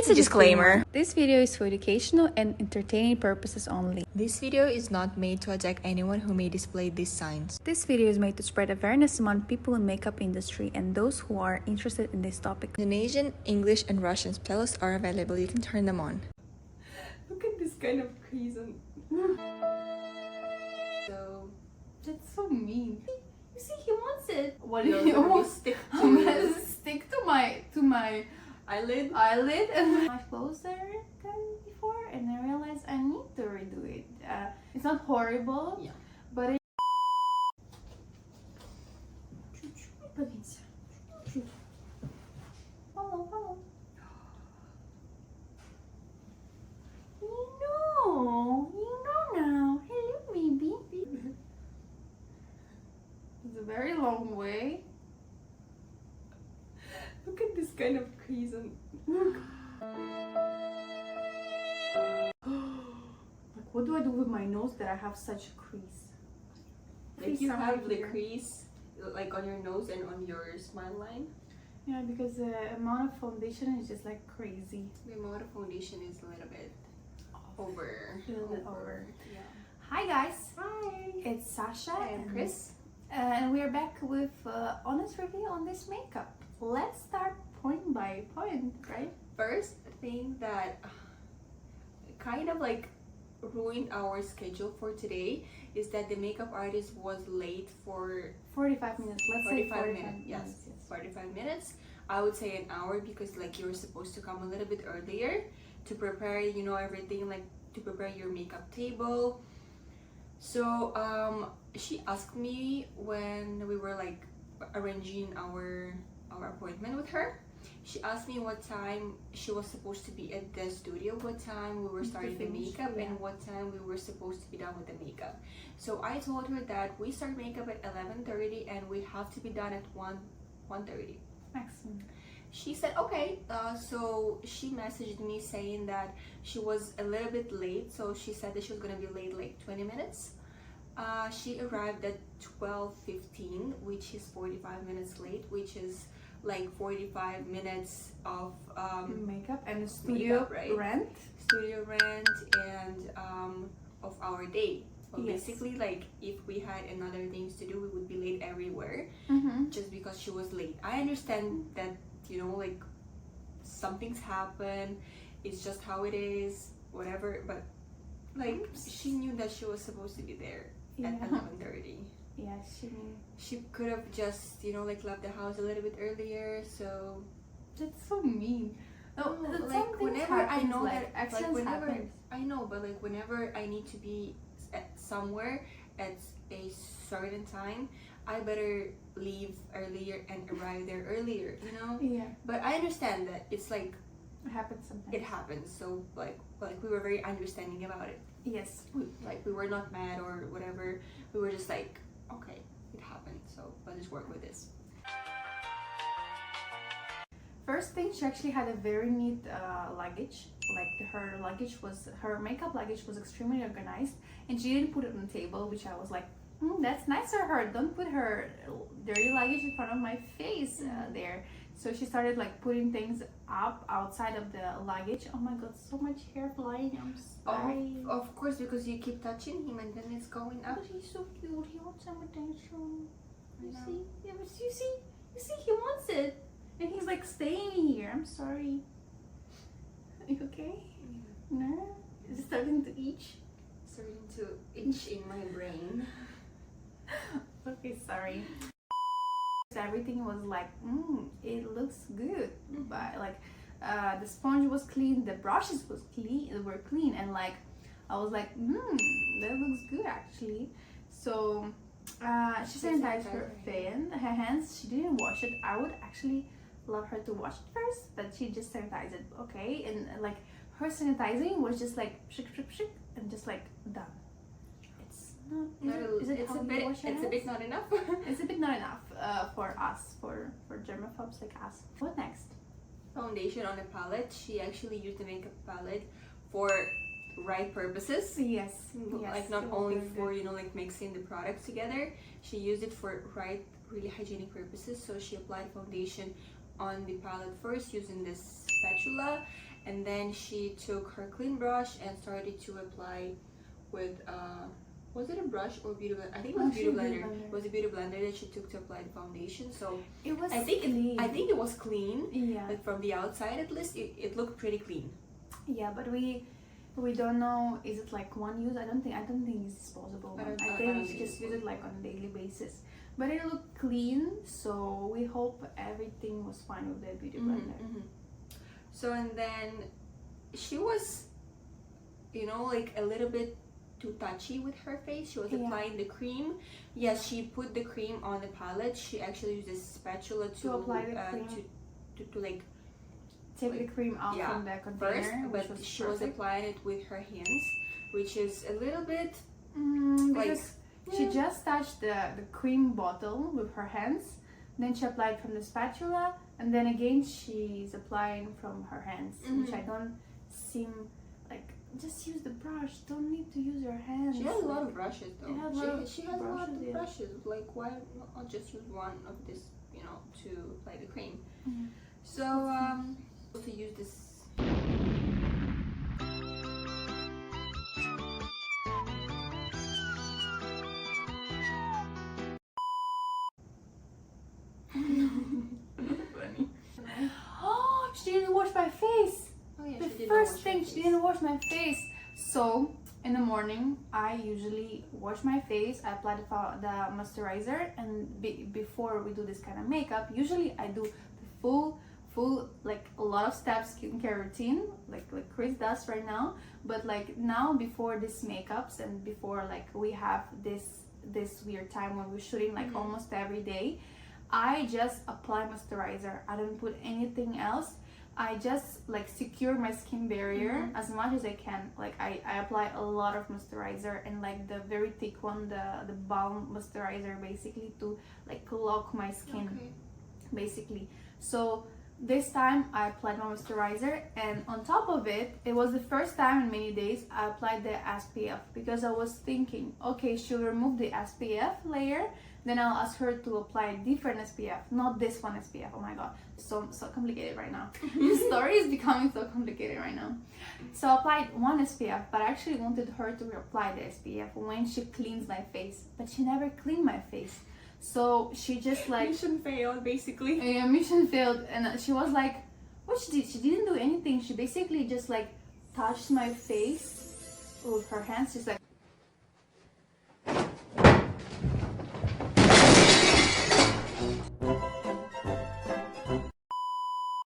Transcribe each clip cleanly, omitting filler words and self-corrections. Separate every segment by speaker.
Speaker 1: It's a disclaimer.
Speaker 2: This video is for educational and entertaining purposes only.
Speaker 1: This video is not made to attack anyone who may display these signs.
Speaker 2: This video is made to spread awareness among people in makeup industry and those who are interested in this topic.
Speaker 1: Indonesian, English, and Russian spells are available. You can turn them on.
Speaker 3: Look at this kind of crease on. So that's so mean. You see, he wants it. What did he almost stick to? I'm gonna stick to my eyelid and much closer than before, and I realized I need to redo it. It's not horrible, yeah, but it. Follow. You know now. Hello, baby. It's a very long way. Look at this kind of crease on. Look. Like, what do I do with my nose that I have such a crease?
Speaker 4: Like you have the crease like on your nose and on your smile line.
Speaker 3: Yeah, because the amount of foundation is just like crazy.
Speaker 4: The amount of foundation is a little bit over.
Speaker 3: Yeah. Hi guys.
Speaker 4: Hi.
Speaker 3: It's Sasha
Speaker 4: and Chris.
Speaker 3: And we are back with honest review on this makeup. Let's start point by point, right?
Speaker 4: First thing that kind of like ruined our schedule for today is that the makeup artist was late for
Speaker 3: 45 minutes. Let's say 45 minutes.
Speaker 4: Yes, 45 minutes. I would say an hour because like you were supposed to come a little bit earlier to prepare, you know, everything, like to prepare your makeup table. So she asked me when we were like arranging our appointment with her. She asked me what time she was supposed to be at the studio, what time we were starting the makeup, and what time we were supposed to be done with the makeup. So I told her that we start makeup at 11:30 and we have to be done at 1:30
Speaker 3: maximum.
Speaker 4: She said okay. So she messaged me saying that she was a little bit late, so she said that she was gonna be late like 20 minutes. She arrived at 12:15, which is 45 minutes late, which is like 45 minutes of
Speaker 3: makeup and studio rent
Speaker 4: and of our day. So basically, like if we had another things to do, we would be late everywhere just because she was late. I understand that, you know, like something's happened, it's just how it is, whatever, but like she knew that she was supposed to be there at 11:30.
Speaker 3: Yeah,
Speaker 4: she could have just, you know, like left the house a little bit earlier. So
Speaker 3: that's so mean. No,
Speaker 4: like whenever I know
Speaker 3: like,
Speaker 4: that, like whenever
Speaker 3: happens.
Speaker 4: I know, but like whenever I need to be at somewhere at a certain time, I better leave earlier and arrive there earlier, you know.
Speaker 3: Yeah.
Speaker 4: But I understand that it's like
Speaker 3: it happens sometimes.
Speaker 4: It happens. So like we were very understanding about it.
Speaker 3: Yes.
Speaker 4: We were not mad or whatever. We were just like, okay, it happened, so let's just work with this.
Speaker 3: First thing, she actually had a very neat luggage. Like her makeup luggage was extremely organized, and she didn't put it on the table, which I was like, that's nice of her. Don't put her dirty luggage in front of my face there. So she started like putting things up outside of the luggage. Oh my god, so much hair flying. I'm sorry.
Speaker 4: Of course, because you keep touching him and then it's going up.
Speaker 3: But he's so cute. He wants some attention. You see? Yeah, but you see, he wants it. And he's like staying here. I'm sorry. Are you okay? No? Is it starting to itch?
Speaker 4: Starting to itch in my brain.
Speaker 3: Okay, sorry. Everything was like, it looks good. But like, the sponge was clean, the brushes were clean, and like, I was like, that looks good actually. So, she sanitized her hands. She didn't wash it. I would actually love her to wash it first, but she just sanitized it, okay? And like, her sanitizing was just like shik, and just like done. It's a bit not enough. It's a bit not enough for us, for germaphobes like us. What next?
Speaker 4: Foundation on a palette. She actually used the makeup palette for right purposes.
Speaker 3: Yes.
Speaker 4: Like not only for, you know, like mixing the products together. She used it for really hygienic purposes. So she applied foundation on the palette first using this spatula, and then she took her clean brush and started to apply with was it a brush or beauty blender? I think it was beauty blender. It was a beauty blender that she took to apply the foundation. So
Speaker 3: It was
Speaker 4: I think
Speaker 3: clean.
Speaker 4: I think it was clean.
Speaker 3: Yeah.
Speaker 4: Like from the outside at least, it looked pretty clean.
Speaker 3: Yeah, but we don't know, is it like one use? I don't think it's disposable.
Speaker 4: I don't
Speaker 3: think
Speaker 4: think
Speaker 3: you should
Speaker 4: it's
Speaker 3: just use it like on a daily basis. But it looked clean, so we hope everything was fine with the beauty blender.
Speaker 4: So and then she was, you know, like a little bit too touchy with her face. She was
Speaker 3: Yeah.
Speaker 4: applying the cream. Yes, she put the cream on the palette. She actually used a spatula to
Speaker 3: apply the cream.
Speaker 4: to like
Speaker 3: Take the cream out
Speaker 4: yeah,
Speaker 3: from the container,
Speaker 4: first,
Speaker 3: which
Speaker 4: but
Speaker 3: was
Speaker 4: she was
Speaker 3: perfect.
Speaker 4: applying it with her hands, which is a little bit like
Speaker 3: Because she just touched the cream bottle with her hands, then she applied from the spatula, and then again she's applying from her hands, which I don't seem like. Just use the brush. Don't need to use your hands.
Speaker 4: she has a lot of brushes though.
Speaker 3: She has a lot of
Speaker 4: She has a lot
Speaker 3: brushes,
Speaker 4: of
Speaker 3: yeah.
Speaker 4: brushes. Like why not just use one of this, you know, to apply the cream?
Speaker 3: Mhm.
Speaker 4: So to use this. Funny.
Speaker 3: Oh, she didn't wash my face.
Speaker 4: Oh yeah,
Speaker 3: The
Speaker 4: she did
Speaker 3: first thing, she didn't wash my face. So in the morning, I usually wash my face. I apply the moisturizer, and before we do this kind of makeup, usually I do the full like a lot of steps skincare routine, like Chris does right now. But like now, before these makeups and before like we have this weird time when we're shooting like almost every day, I just apply moisturizer. I don't put anything else. I just like secure my skin barrier as much as I can. Like I apply a lot of moisturizer, and like the very thick one, the balm moisturizer, basically to like lock my skin, basically. So this time I applied my moisturizer, and on top of it, it was the first time in many days I applied the SPF, because I was thinking, okay, she'll remove the SPF layer, then I'll ask her to apply a different SPF, not this one SPF. Oh my god, so complicated right now. The story is becoming so complicated right now. So I applied one SPF, but I actually wanted her to reapply the SPF when she cleans my face, but she never cleaned my face. So she just like
Speaker 4: mission failed basically.
Speaker 3: yeah, mission failed, and she was like, what she did? She didn't do anything. She basically just like touched my face with her hands. She's like,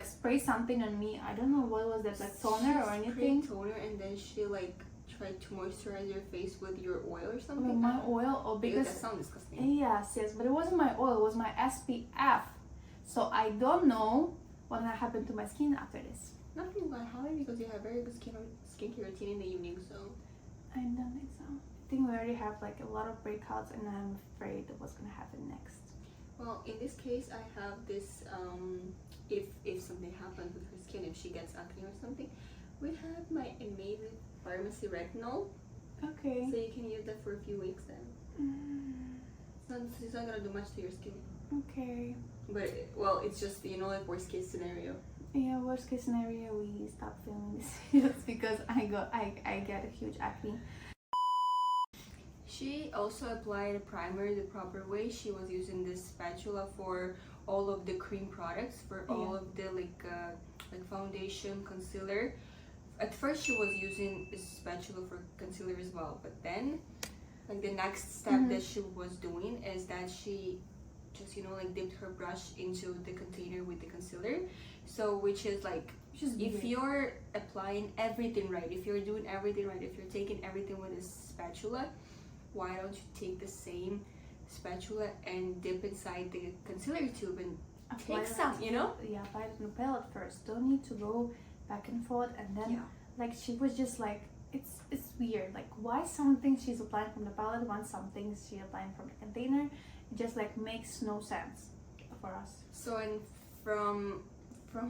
Speaker 3: spray something on me. I don't know what was that, like toner or anything.
Speaker 4: Toner, and then she like tried to moisturize your face with your oil or
Speaker 3: With
Speaker 4: something.
Speaker 3: my oil, or
Speaker 4: Ew,
Speaker 3: because
Speaker 4: that sounds disgusting.
Speaker 3: yes, but it wasn't my oil. It was my SPF. So I don't know what's gonna happen to my skin after this.
Speaker 4: Nothing will happen because you have very good skincare routine in the evening, so.
Speaker 3: I don't think so. I think we already have like a lot of breakouts, and I'm afraid of what's gonna happen next.
Speaker 4: Well, in this case, I have this, if something happens with her skin, if she gets acne or something, we have my amazing Pharmacy Retinol,
Speaker 3: Okay.
Speaker 4: so you can use that for a few weeks then. It's not gonna do much to your skin.
Speaker 3: Okay.
Speaker 4: But, well, it's just, you know, like worst case scenario.
Speaker 3: Yeah, worst case scenario, we stop filming this videos because I get a huge acne.
Speaker 4: She also applied a primer the proper way. She was using this spatula for all of the cream products, for all of the like foundation, concealer. At first she was using a spatula for concealer as well, but then like the next step that she was doing is that she just, you know, like dipped her brush into the container with the concealer. So which is like, if you're applying everything right, if you're doing everything right, if you're taking everything with a spatula, why don't you take the same spatula and dip inside the concealer tube and take some, you know?
Speaker 3: Yeah, apply it on the palette first. Don't need to go back and forth, and then like she was just like, it's weird. Like why some things she's applying from the palette, when some things she's applying from the container, it just like makes no sense for us.
Speaker 4: So and from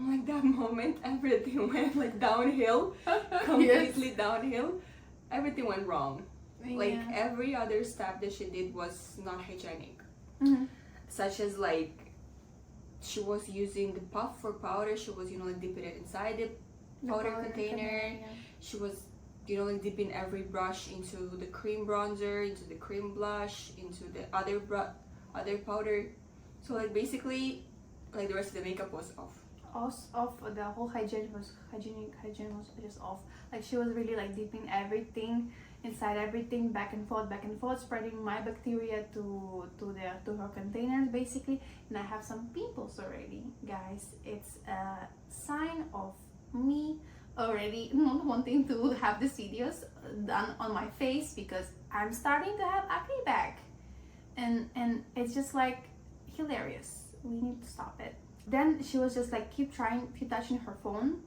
Speaker 4: like that moment, everything went like downhill, completely downhill. Everything went wrong. Like every other step that she did was not hygienic, such as like she was using the puff for powder. She was, you know, like dipping it inside powder
Speaker 3: powder
Speaker 4: container.
Speaker 3: yeah.
Speaker 4: She was, you know, like dipping every brush into the cream bronzer, into the cream blush, into the other powder. So like basically, like the rest of the makeup was off.
Speaker 3: Off the whole hygiene was just off. Like she was really like dipping everything inside everything, back and forth, spreading my bacteria to her containers basically. And I have some pimples already, guys. It's a sign of me already not wanting to have these videos done on my face because I'm starting to have acne back, and it's just like hilarious. We need to stop it. Then she was just like keep touching her phone,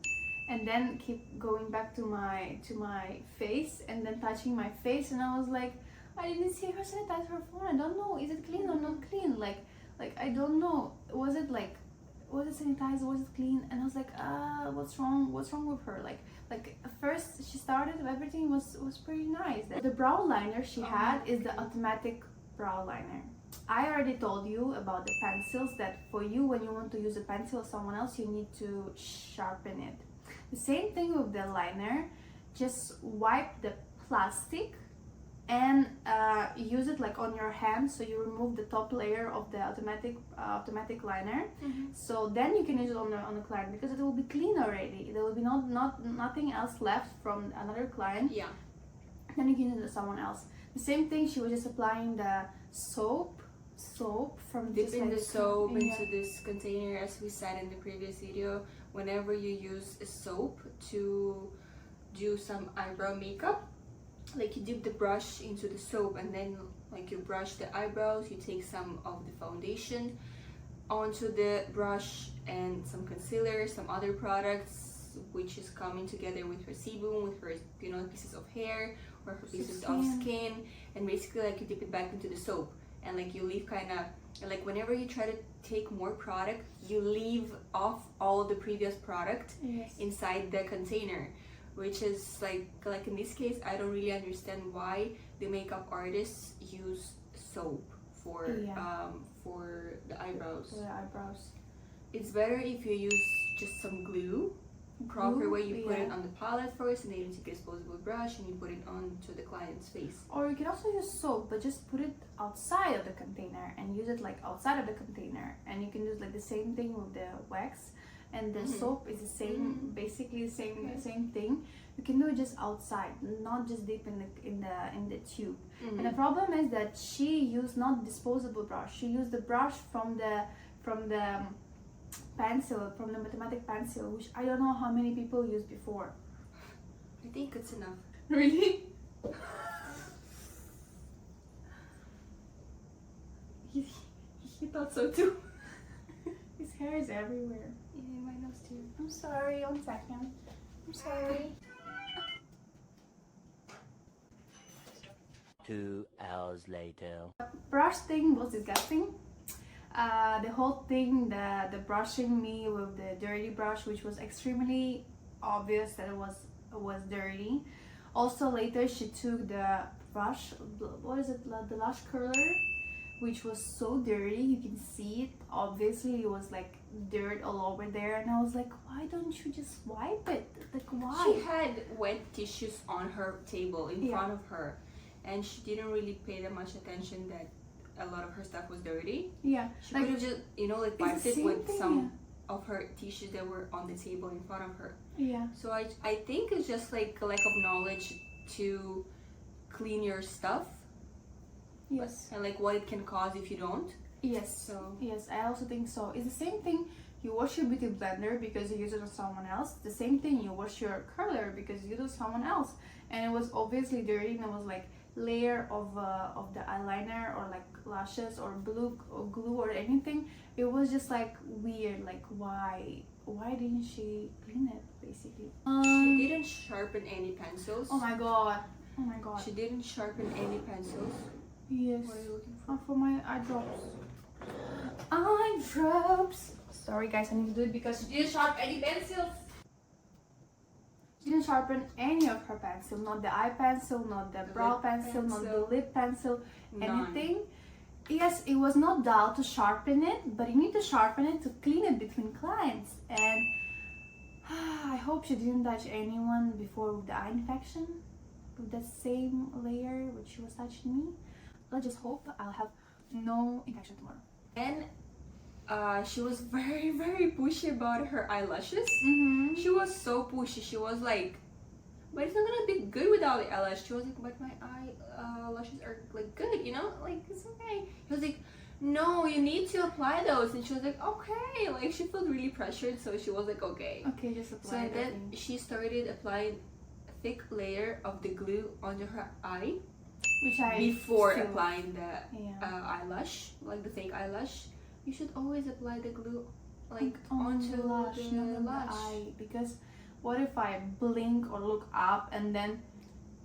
Speaker 3: and then keep going back to my face, and then touching my face, and I was like, I didn't see her sanitize her phone. I don't know, is it clean or not clean? Like I don't know. Was it sanitized? Was it clean? And I was like, what's wrong with her? Like at first she started, everything was pretty nice. The brow liner she had is the automatic brow liner. I already told you about the pencils, that for you, when you want to use a pencil of someone else, you need to sharpen it. The same thing with the liner. Just wipe the plastic and use it like on your hand, so you remove the top layer of the automatic liner. So then you can use it on the client, because it will be clean already. There will be nothing else left from another client.
Speaker 4: Yeah.
Speaker 3: Then you can use it on someone else. The same thing, she was just applying the soap from
Speaker 4: Dipping the soap
Speaker 3: yeah.
Speaker 4: into this container, as we said in the previous video. Whenever you use a soap to do some eyebrow makeup, like you dip the brush into the soap, and then like you brush the eyebrows, you take some of the foundation onto the brush and some concealer, some other products, which is coming together with her sebum, with her, you know, pieces of hair or her pieces of skin, and basically like you dip it back into the soap, and like you leave kind of, like whenever you try to take more product, you leave off all the previous product inside the container, which is like in this case, I don't really understand why the makeup artists use soap for the eyebrows.
Speaker 3: For the eyebrows.
Speaker 4: It's better if you use just some glue. Proper way, you put it on the palette first, and then you take a disposable brush and you put it onto the client's face.
Speaker 3: Or you can also use soap, but just put it outside of the container and use it like outside of the container. And you can do like the same thing with the wax, and the soap is the same, basically the same thing. You can do it just outside, not just deep in the tube. And the problem is that she used not disposable brush. She used the brush from the pencil, from the mathematic pencil, which I don't know how many people used before.
Speaker 4: I think it's enough.
Speaker 3: Really? he thought so too. His hair is everywhere.
Speaker 4: Yeah, my nose too.
Speaker 3: I'm sorry, 1 second. I'm sorry.
Speaker 5: 2 hours later.
Speaker 3: Brush thing was disgusting. The whole thing, the brushing me with the dirty brush, which was extremely obvious that it was dirty. Also later she took the brush, what is it, the lash curler, which was so dirty, you can see it. Obviously it was like dirt all over there, and I was like, why don't you just wipe it? Like, why?
Speaker 4: She had wet tissues on her table in front of her, and she didn't really pay that much attention that a lot of her stuff was dirty.
Speaker 3: Yeah,
Speaker 4: she could have just, you know, like wiped it with
Speaker 3: thing,
Speaker 4: some of her tissues that were on the table in front of her.
Speaker 3: Yeah.
Speaker 4: So I think it's just like a lack of knowledge to clean your stuff.
Speaker 3: Yes.
Speaker 4: And like what it can cause if you don't.
Speaker 3: Yes.
Speaker 4: So
Speaker 3: yes, I also think so. It's the same thing. You wash your beauty blender because you use it on someone else. The same thing, you wash your curler because you use it on someone else, and it was obviously dirty, and it was like layer of the eyeliner or like lashes or glue or anything. It was just like weird. Like why didn't she clean it basically?
Speaker 4: She didn't sharpen any pencils.
Speaker 3: Oh my god.
Speaker 4: She didn't sharpen any pencils.
Speaker 3: Yes.
Speaker 4: What are you looking for?
Speaker 3: For my eye drops. Eye drops. Sorry guys, I need to do it because she didn't sharpen any pencils. She didn't sharpen any of her pencil, not the eye pencil, not the brow pencil, not the lip pencil, anything. Yes, it was not dull to sharpen it, but you need to sharpen it to clean it between clients. And I hope she didn't touch anyone before with the eye infection, with the same layer which she was touching me. Let's just hope I'll have no infection tomorrow.
Speaker 4: And she was very, very pushy about her eyelashes. She was so pushy. She was like, but it's not gonna be good without the eyelash. She was like, but my eyelashes are like good, you know, like it's okay. He was like, no, you need to apply those. And she was like, okay. Like she felt really pressured, so she was like, okay.
Speaker 3: Okay, just apply
Speaker 4: So
Speaker 3: it, I
Speaker 4: then
Speaker 3: think.
Speaker 4: she started applying a thick layer of the glue onto her eye
Speaker 3: Which I
Speaker 4: before
Speaker 3: still-
Speaker 4: applying the
Speaker 3: Yeah.
Speaker 4: eyelash, like the fake eyelash. You should always apply the glue like
Speaker 3: On
Speaker 4: onto
Speaker 3: the lash,
Speaker 4: the
Speaker 3: not on the
Speaker 4: lash.
Speaker 3: eye. Because what if I blink or look up and then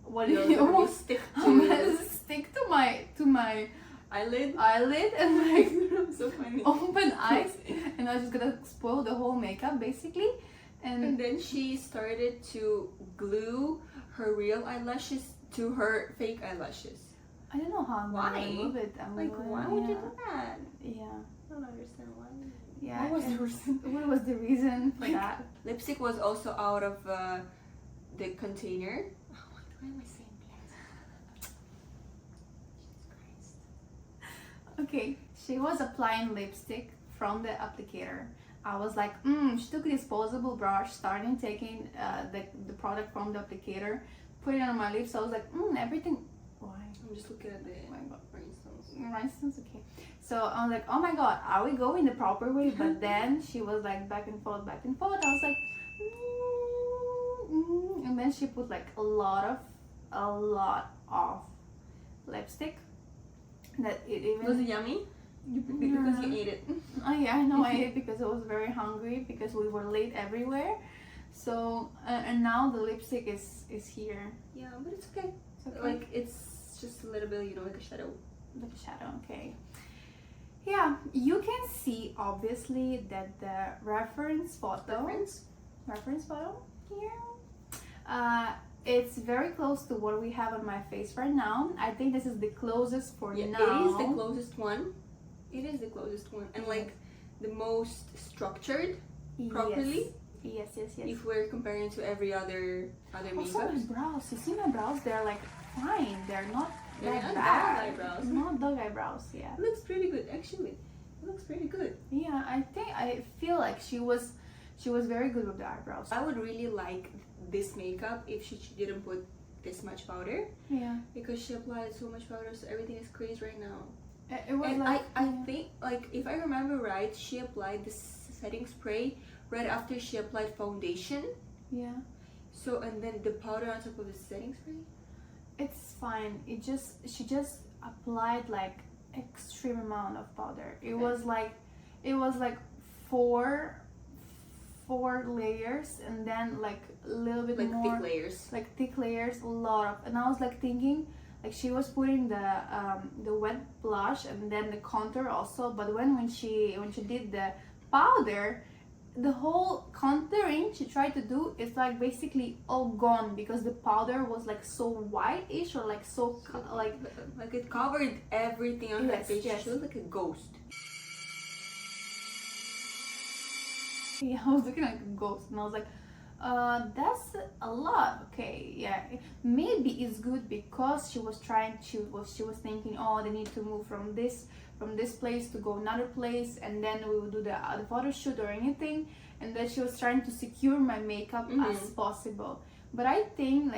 Speaker 3: what
Speaker 4: You're
Speaker 3: if you
Speaker 4: gonna
Speaker 3: almost
Speaker 4: stick
Speaker 3: I'm
Speaker 4: to
Speaker 3: gonna stick to my
Speaker 4: eyelid.
Speaker 3: eyelid and like
Speaker 4: So funny.
Speaker 3: open eyes, and I was just gonna spoil the whole makeup basically.
Speaker 4: And
Speaker 3: And
Speaker 4: then she started to glue her real eyelashes to her fake eyelashes.
Speaker 3: I don't know how I'm
Speaker 4: Why?
Speaker 3: gonna remove it.
Speaker 4: Like, why would you do that?
Speaker 3: Yeah,
Speaker 4: I don't understand why.
Speaker 3: yeah.
Speaker 4: What was the
Speaker 3: and
Speaker 4: reason?
Speaker 3: What was the reason for
Speaker 4: Like-
Speaker 3: that?
Speaker 4: Lipstick was also out of the container. Oh, why am I saying that? Jesus Christ.
Speaker 3: Okay, she was applying lipstick from the applicator. I was like, she took a disposable brush, started taking the product from the applicator, put it on my lips. I was like, everything. Why?
Speaker 4: I'm just looking at the
Speaker 3: Oh my God.
Speaker 4: rhinestones.
Speaker 3: Rhinestones, okay. So I was like, oh my god, are we going the proper way? But then she was like back and forth, back and forth. I was like, and then she put like a lot of lipstick. That it even.
Speaker 4: Was it yummy? Because you ate it.
Speaker 3: Oh yeah, I know I ate because I was very hungry because we were late everywhere. So and now the lipstick is here.
Speaker 4: Yeah, but it's okay.
Speaker 3: It's okay.
Speaker 4: Like it's just a little bit, you know, like a shadow.
Speaker 3: Like a shadow, okay. Yeah, you can see obviously that the reference photo here, it's very close to what we have on my face right now. I think this is the closest for
Speaker 4: Yeah,
Speaker 3: now.
Speaker 4: it is the closest one. It is the closest one, and like the most structured properly.
Speaker 3: Yes.
Speaker 4: If we're comparing to every other
Speaker 3: Also my
Speaker 4: makeup.
Speaker 3: brows. You see my brows? They're like fine. They're not
Speaker 4: They're
Speaker 3: that
Speaker 4: not
Speaker 3: bad.
Speaker 4: dog eyebrows.
Speaker 3: Not dog eyebrows. Yeah.
Speaker 4: It looks pretty good, actually. It looks pretty good.
Speaker 3: Yeah. I feel like she was very good with the eyebrows.
Speaker 4: I would really like this makeup if she didn't put this much powder,
Speaker 3: Yeah.
Speaker 4: because she applied so much powder, so everything is crazy right now.
Speaker 3: It was
Speaker 4: And
Speaker 3: like
Speaker 4: I think, like, if I remember right, she applied this setting spray right after she applied foundation.
Speaker 3: yeah.
Speaker 4: So, and then the powder on top of the setting spray.
Speaker 3: It's fine. She just applied like extreme amount of powder. It was like four layers and then like a little bit
Speaker 4: Like
Speaker 3: more
Speaker 4: thick layers.
Speaker 3: like thick layers, a lot of. And I was like thinking like she was putting the wet blush and then the contour also, but when she did the powder, the whole contouring she tried to do is like basically all gone because the powder was like so whitish or like so
Speaker 4: Like it covered everything on her
Speaker 3: Yes,
Speaker 4: face.
Speaker 3: yes.
Speaker 4: She looked like a ghost.
Speaker 3: yeah, I was looking like a ghost and I was like, that's a lot. Okay, yeah, maybe it's good because she was thinking, oh, they need to move from this place to go another place, and then we would do the photo shoot or anything, and then she was trying to secure my makeup as possible. But I think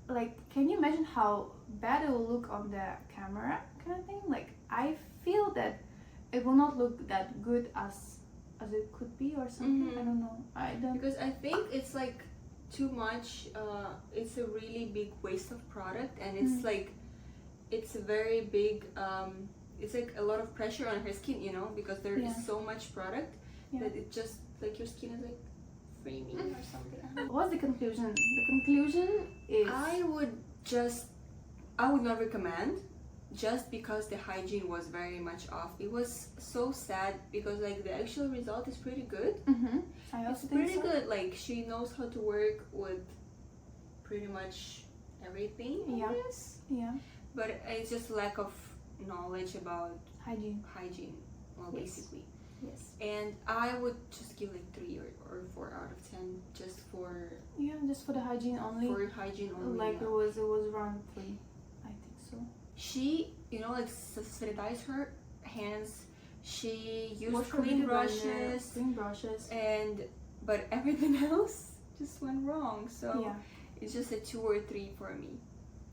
Speaker 3: like can you imagine how bad it will look on the camera kind of thing? Like I feel that it will not look that good as it could be or something. I don't know. I don't.
Speaker 4: Because I think it's like too much. It's a really big waste of product, and it's like it's a very big. It's like a lot of pressure on her skin, you know, because there is so much product that it just like your skin is like framing or something.
Speaker 3: What's the conclusion? The conclusion is
Speaker 4: I would not recommend, just because the hygiene was very much off. It was so sad because like the actual result is pretty good.
Speaker 3: I
Speaker 4: It's
Speaker 3: also think
Speaker 4: pretty
Speaker 3: so.
Speaker 4: good. Like she knows how to work with pretty much everything. I
Speaker 3: Yeah.
Speaker 4: guess.
Speaker 3: Yeah,
Speaker 4: But it's just lack of knowledge about
Speaker 3: hygiene.
Speaker 4: hygiene. Well,
Speaker 3: Yes.
Speaker 4: basically.
Speaker 3: Yes.
Speaker 4: And I would just give like 3 or 4 out of 10 just for
Speaker 3: Yeah, just for the hygiene only.
Speaker 4: hygiene only.
Speaker 3: Like
Speaker 4: yeah.
Speaker 3: it was around 3, I think so.
Speaker 4: She, you know, like sanitized her hands. She used
Speaker 3: Wash her
Speaker 4: clean
Speaker 3: beauty blender,
Speaker 4: brushes,
Speaker 3: clean brushes.
Speaker 4: but everything else just went wrong. So
Speaker 3: Yeah.
Speaker 4: it's just a 2 or 3 for me.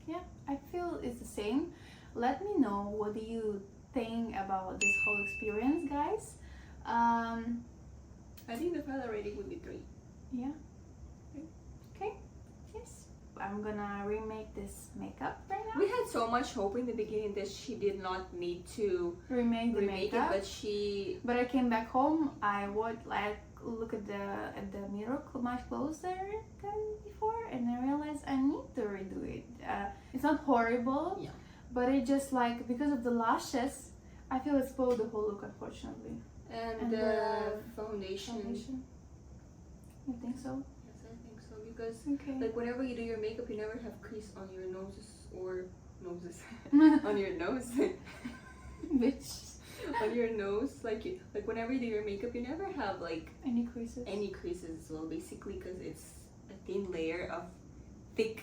Speaker 3: Yeah, I feel it's the same. Let me know what do you think about this whole experience, guys.
Speaker 4: I think the final rating would be 3.
Speaker 3: Yeah. Okay. Yes. I'm gonna remake this makeup right now.
Speaker 4: We had so much hope in the beginning that she did not need to
Speaker 3: Remake the
Speaker 4: remake it,
Speaker 3: makeup.
Speaker 4: but she
Speaker 3: But I came back home. I would like look at the mirror much closer than before, and I realized I need to redo it. It's not horrible,
Speaker 4: Yeah.
Speaker 3: but it just like because of the lashes, I feel it spoiled the whole look, unfortunately.
Speaker 4: and
Speaker 3: the
Speaker 4: the foundation.
Speaker 3: Foundation. You think so?
Speaker 4: Yes, I think so because
Speaker 3: Okay.
Speaker 4: like whenever you do your makeup, you never have crease on your noses or noses on your nose.
Speaker 3: Bitch.
Speaker 4: On your nose, like whenever you do your makeup, you never have like
Speaker 3: Any creases?
Speaker 4: any creases. Well, basically, because it's a thin layer of thick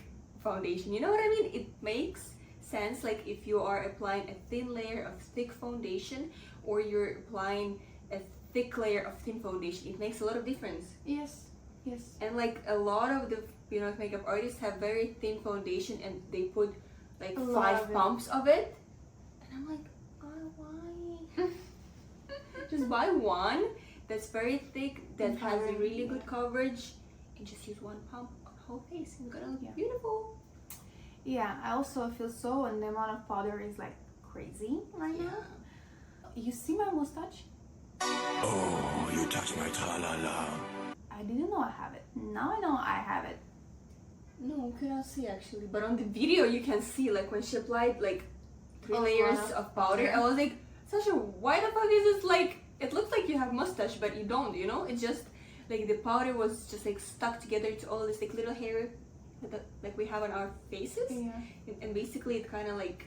Speaker 4: foundation. You know what I mean? It makes sense. Like if you are applying a thin layer of thick foundation, or you're applying a thick layer of thin foundation, it makes a lot of difference.
Speaker 3: Yes. Yes.
Speaker 4: And like a lot of the makeup artists have very thin foundation, and they put like
Speaker 3: A lot
Speaker 4: 5
Speaker 3: of it.
Speaker 4: pumps of it, and I'm like, why? Just buy one that's very thick, that
Speaker 3: And
Speaker 4: has a
Speaker 3: cover,
Speaker 4: really
Speaker 3: yeah.
Speaker 4: good coverage, and just use 1 pump on the whole face, and you're gonna look
Speaker 3: Yeah.
Speaker 4: beautiful.
Speaker 3: Yeah, I also feel so, and the amount of powder is like crazy right now. You see my mustache?
Speaker 6: Oh, you touch my tra-la-la.
Speaker 3: I didn't know I have it. Now I know I have it.
Speaker 4: No, you cannot see actually, but on the video you can see like when she applied like 3
Speaker 3: A
Speaker 4: layers
Speaker 3: lot
Speaker 4: of
Speaker 3: of
Speaker 4: powder.
Speaker 3: powder.
Speaker 4: I was like, Sasha, why the fuck is this like? It looks like you have mustache, but you don't. You know, it's just like the powder was just like stuck together to all this like little hair that like we have on our faces,
Speaker 3: Yeah.
Speaker 4: and basically it kind of like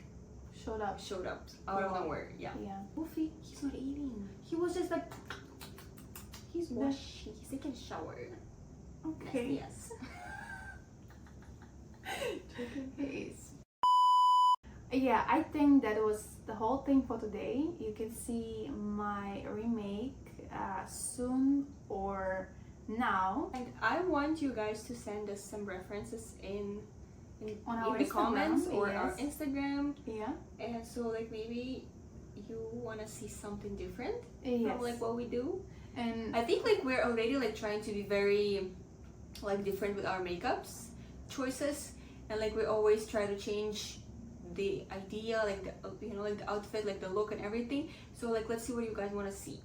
Speaker 3: Showed up.
Speaker 4: showed up out of
Speaker 3: Wow.
Speaker 4: nowhere. Yeah.
Speaker 3: Yeah.
Speaker 4: Wolfie, he's not eating.
Speaker 3: He was just like,
Speaker 4: He's
Speaker 3: The-
Speaker 4: washing. He's taking a shower.
Speaker 3: okay.
Speaker 4: Yes.
Speaker 3: Face. Yeah, I think that was the whole thing for today. You can see my remake soon or now.
Speaker 4: And I want you guys to send us some references
Speaker 3: On
Speaker 4: in
Speaker 3: our
Speaker 4: the
Speaker 3: Instagram,
Speaker 4: comments or our
Speaker 3: yes.
Speaker 4: Instagram,
Speaker 3: Yeah.
Speaker 4: and so like maybe you want to see something different
Speaker 3: Yes.
Speaker 4: from like what we do.
Speaker 3: And
Speaker 4: I think like we're already like trying to be very like different with our makeups choices, and like we always try to change the idea, like the like the outfit, like the look and everything. So like let's see what you guys want to see.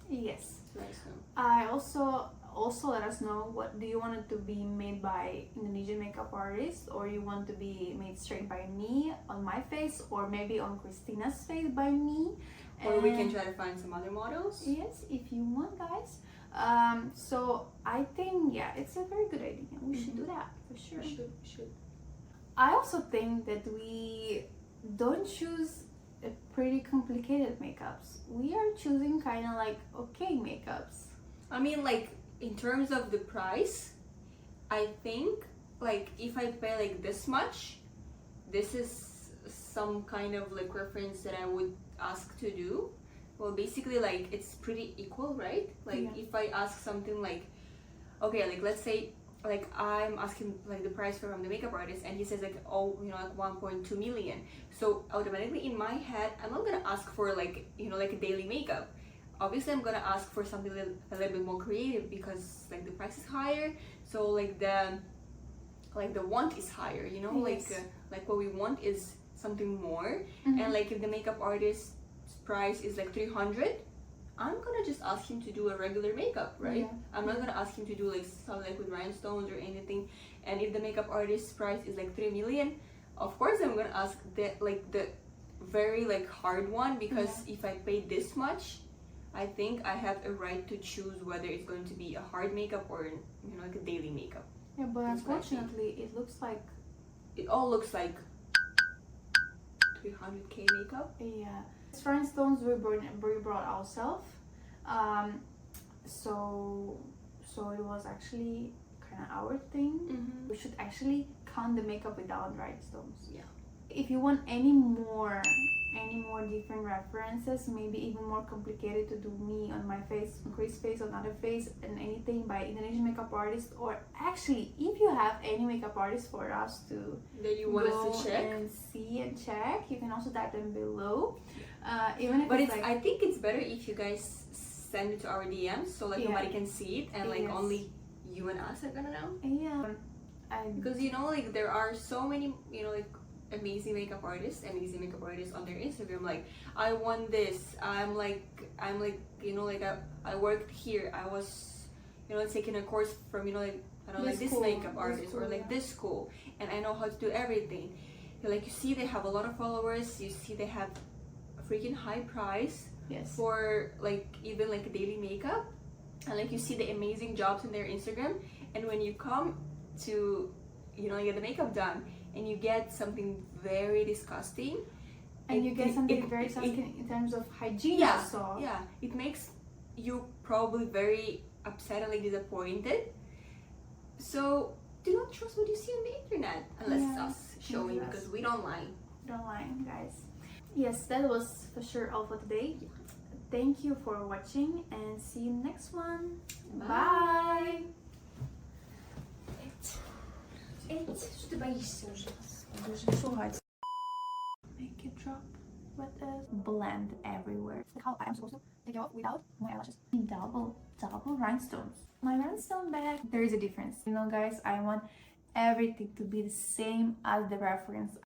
Speaker 3: yes.
Speaker 4: Let us know.
Speaker 3: I also let us know what do you want it to be made by Indonesian makeup artist, or you want to be made straight by me on my face, or maybe on Christina's face by me.
Speaker 4: Or we can
Speaker 3: And-
Speaker 4: try to find some other models.
Speaker 3: Yes, if you want, guys. So I think yeah, it's a very good idea. We should do that for sure.
Speaker 4: We should.
Speaker 3: I also think that we don't choose a pretty complicated makeups. We are choosing kind of like okay makeups.
Speaker 4: I mean, like in terms of the price, I think like if I pay like this much, this is some kind of like reference that I would ask to do. Well, basically like it's pretty equal, right? Like
Speaker 3: Yeah.
Speaker 4: if I ask something like, okay, like let's say like I'm asking like the price from the makeup artist, and he says like, oh, like 1.2 million. So automatically in my head, I'm not gonna ask for like like a daily makeup. Obviously I'm gonna ask for something a little bit more creative, because like the price is higher, so like the want is higher,
Speaker 3: Yes.
Speaker 4: like what we want is something more.
Speaker 3: Mhm.
Speaker 4: And like if the makeup artist's price is like 300, I'm gonna just ask him to do a regular makeup, right?
Speaker 3: Yeah.
Speaker 4: I'm not gonna ask him to do like something like with rhinestones or anything. And if the makeup artist's price is like 3 million, of course I'm gonna ask the very like hard one, because if I pay this much, I think I have a right to choose whether it's going to be a hard makeup or like a daily makeup.
Speaker 3: Yeah, but
Speaker 4: That's what I think.
Speaker 3: unfortunately, it looks like
Speaker 4: It all looks like 300k makeup.
Speaker 3: yeah. Rhinestones we brought ourselves. So it was actually kind of our thing. We should actually count the makeup without rhinestones.
Speaker 4: Yeah.
Speaker 3: If you want any more different references, maybe even more complicated to do me on my face, Chris' face, on other face, and anything by Indonesian makeup artist, or actually if you have any makeup artist for us to
Speaker 4: That you want us
Speaker 3: go
Speaker 4: to check.
Speaker 3: and see and check, you can also type them below. Even if
Speaker 4: But
Speaker 3: it's
Speaker 4: it's
Speaker 3: like,
Speaker 4: I think it's better if you guys send it to our DMs so like
Speaker 3: Yeah.
Speaker 4: nobody can see it and like
Speaker 3: Yes.
Speaker 4: only you and us are gonna know.
Speaker 3: yeah,
Speaker 4: Because you know, like there are so many, you know, like amazing makeup artists on their Instagram. Like, I want this. I'm like, you know, like I worked here. I was, you know, taking a course from, you know, like I don't know, like
Speaker 3: This
Speaker 4: this
Speaker 3: school,
Speaker 4: makeup
Speaker 3: this
Speaker 4: artist or
Speaker 3: school,
Speaker 4: like
Speaker 3: yeah.
Speaker 4: this school, and I know how to do everything. Like you see, they have a lot of followers. You see, they have a freaking high price
Speaker 3: yes,
Speaker 4: for like even like daily makeup, and like you see the amazing jobs in their Instagram, and when you come to, you know, get the makeup done and you get something very disgusting,
Speaker 3: and you get something very
Speaker 4: it-
Speaker 3: disgusting in terms of hygiene.
Speaker 4: yeah,
Speaker 3: also.
Speaker 4: yeah, it makes you probably very upset and like disappointed. So do not trust what you see on the internet unless it's
Speaker 3: Yeah,
Speaker 4: us showing,
Speaker 3: unless-
Speaker 4: because we don't lie.
Speaker 3: Don't lie, guys. Yes, that was for sure all for today. Thank you for watching and see you next one. Bye.
Speaker 4: Что ты боишься уже?
Speaker 3: Make it drop. What else? Blend everywhere. How I am supposed to take it off without my eyelashes. Double rhinestones. My rhinestone bag. There is a difference. You know, guys, I want everything to be the same as the reference.